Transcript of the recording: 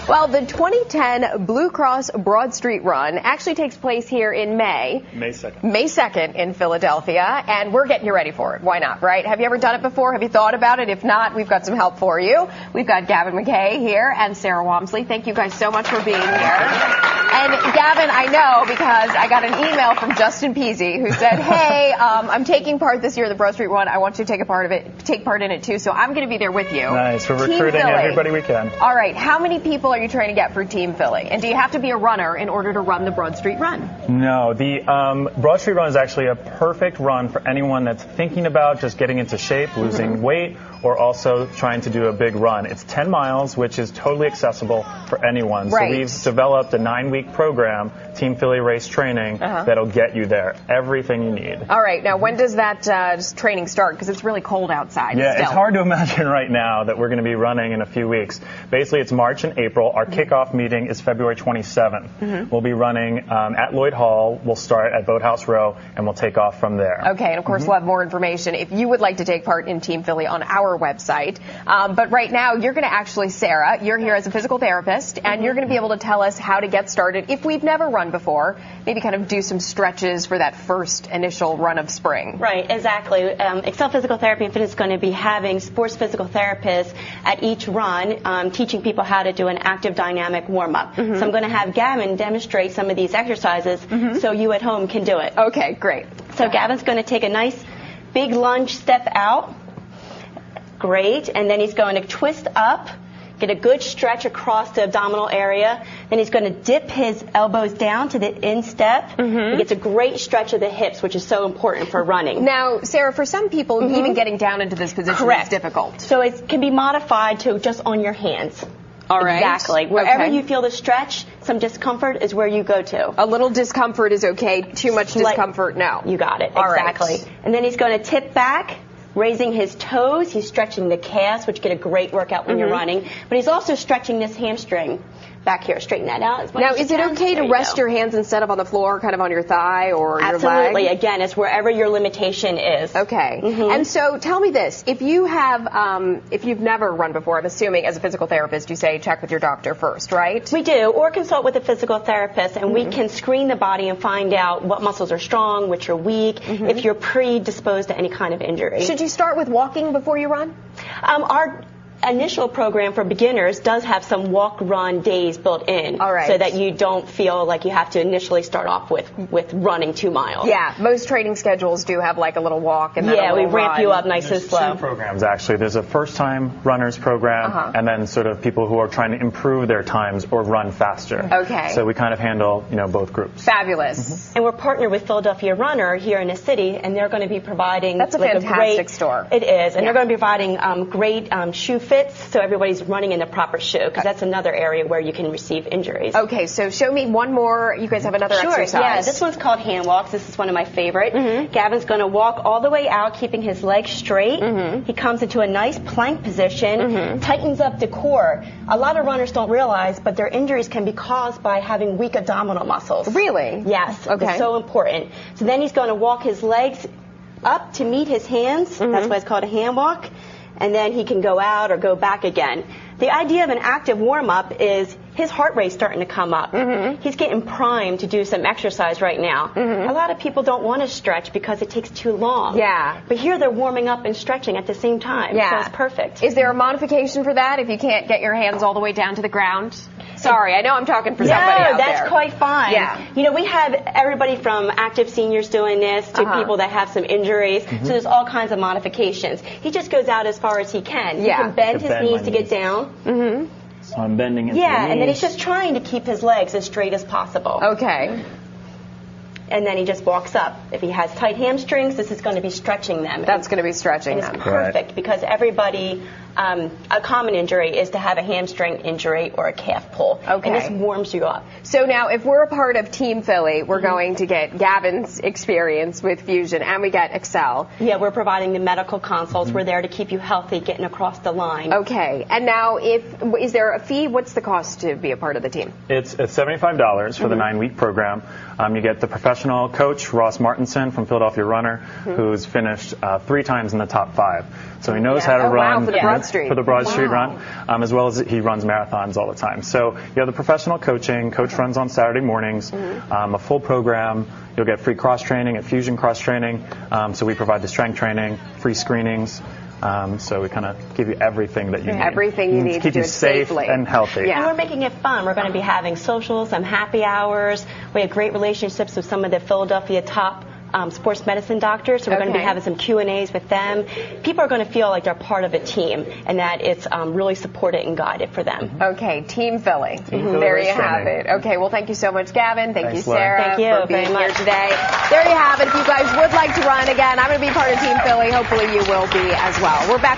Well, the 2010 Blue Cross Broad Street Run actually takes place here in May. May 2nd. May 2nd in Philadelphia, and we're getting you ready for it. Why not, right? Have you ever done it before? Have you thought about it? If not, we've got some help for you. We've got Gavin McKay here and Sarah Walmsley. Thank you guys so much for being here. And Gavin, I know because I got an email from Justin Peasy who said, hey, I'm taking part this year in the Broad Street Run. I want you to take part in it too, so I'm going to be there with you. Nice. We're recruiting everybody we can. All right. How many people are you trying to get for Team Philly? And do you have to be a runner in order to run the Broad Street Run? No. The Broad Street Run is actually a perfect run for anyone that's thinking about just getting into shape, losing weight, or also trying to do a big run. It's 10 miles, which is totally accessible for anyone. Right. So we've developed a 9-week program, Team Philly Race Training, that'll get you there. Everything you need. All right. Now, when does that training start? Because it's really cold outside. Yeah, still. It's hard to imagine right now that we're going to be running in a few weeks. Basically, it's March and April. Our kickoff meeting is February 27th. We'll be running at Lloyd Hall. We'll start at Boathouse Row, and we'll take off from there. Okay, and of course, we'll have more information if you would like to take part in Team Philly on our website. But right now, you're going to actually, Sarah, you're here as a physical therapist, and you're going to be able to tell us how to get started if we've never run before, maybe kind of do some stretches for that first initial run of spring. Right, exactly. Excel Physical Therapy and Fitness is going to be having sports physical therapists at each run, teaching people how to do an active dynamic warm-up. So I'm going to have Gavin demonstrate some of these exercises so you at home can do it. Okay, great. So Gavin's going to take a nice big lunge step out. Great. And then he's going to twist up, get a good stretch across the abdominal area. Then he's going to dip his elbows down to the instep. He gets a great stretch of the hips, which is so important for running. Now, Sarah, for some people, even getting down into this position is difficult. So it can be modified to just on your hands. All right. Exactly. Wherever you feel the stretch, some discomfort is where you go to. A little discomfort is okay. Too much discomfort, no. You got it. All exactly. Right. And then he's going to tip back, raising his toes. He's stretching the calves, which get a great workout when you're running. But he's also stretching this hamstring back here. Straighten that out as much now, as you is it can. okay to rest your hands instead of on the floor, kind of on your thigh or your leg? Absolutely. Again, it's wherever your limitation is. Okay. And so tell me this. If you have, if you've never run before, I'm assuming as a physical therapist, you say check with your doctor first, right? We do, or consult with a physical therapist, and we can screen the body and find out what muscles are strong, which are weak, if you're predisposed to any kind of injury. Should you start with walking before you run? Our initial program for beginners does have some walk-run days built in, so that you don't feel like you have to initially start off with running 2 miles. Yeah, most training schedules do have like a little walk and then a little we ramp you up nice and slow. There's 2 programs actually. There's a first-time runners program, and then sort of people who are trying to improve their times or run faster. Okay. So we kind of handle both groups. Fabulous. And we're partnered with Philadelphia Runner here in the city, and they're going to be providing a fantastic store. It is, and they're going to be providing great shoe fits, so everybody's running in the proper shoe, because that's another area where you can receive injuries. Okay, so show me one more. You guys have another exercise. Yeah, this one's called hand walks. This is one of my favorite. Gavin's going to walk all the way out, keeping his legs straight. He comes into a nice plank position, tightens up the core. A lot of runners don't realize, but their injuries can be caused by having weak abdominal muscles. Really? Yes. Okay. It's so important. So then he's going to walk his legs up to meet his hands. That's why it's called a hand walk. And then he can go out or go back again. The idea of an active warm-up is his heart rate's starting to come up. He's getting primed to do some exercise right now. A lot of people don't want to stretch because it takes too long. Yeah. But here they're warming up and stretching at the same time. Yeah. So it's perfect. Is there a modification for that if you can't get your hands all the way down to the ground? Sorry, I know I'm talking for somebody out there. No, that's quite fine. Yeah. We have everybody from active seniors doing this to people that have some injuries. So there's all kinds of modifications. He just goes out as far as he can. He can bend his knees to get down. So I'm bending into the knees. And then he's just trying to keep his legs as straight as possible. Okay. And then he just walks up. If he has tight hamstrings, this is going to be stretching them. That's going to be stretching them. It's perfect because everybody, a common injury is to have a hamstring injury or a calf pull. Okay. And this warms you up. So now if we're a part of Team Philly, we're going to get Gavin's experience with Fusion and we get Excel. Yeah, we're providing the medical consults. We're there to keep you healthy, getting across the line. Okay. And now is there a fee? What's the cost to be a part of the team? It's $75 for the 9-week program. You get the professional coach, Ross Martinson from Philadelphia Runner, who's finished 3 times in the top 5. So he knows how to run. For the Broad Street. For the Broad Street Wow. Run, as well as he runs marathons all the time. So you have the professional coaching. Coach runs on Saturday mornings, a full program. You'll get free cross training at Fusion Cross Training. So we provide the strength training, free screenings. So we kind of give you everything that you need. Everything you need to to keep do you it safe safely. and healthy. Yeah. And we're making it fun. We're going to be having socials, some happy hours. We have great relationships with some of the Philadelphia top sports medicine doctors, so we're going to be Okay. having some Q&As with them. People are going to feel like they're part of a team and that it's really supported and guided for them. Okay, Team Philly. Philly There you race have training. it. Okay, well, thank you so much, Gavin. Thank Thanks, you, Laura. Sarah, Thank you for being very here much. today. There you have it. If you guys would like to run again, I'm going to be part of Team Philly. Hopefully you will be as well. We're back.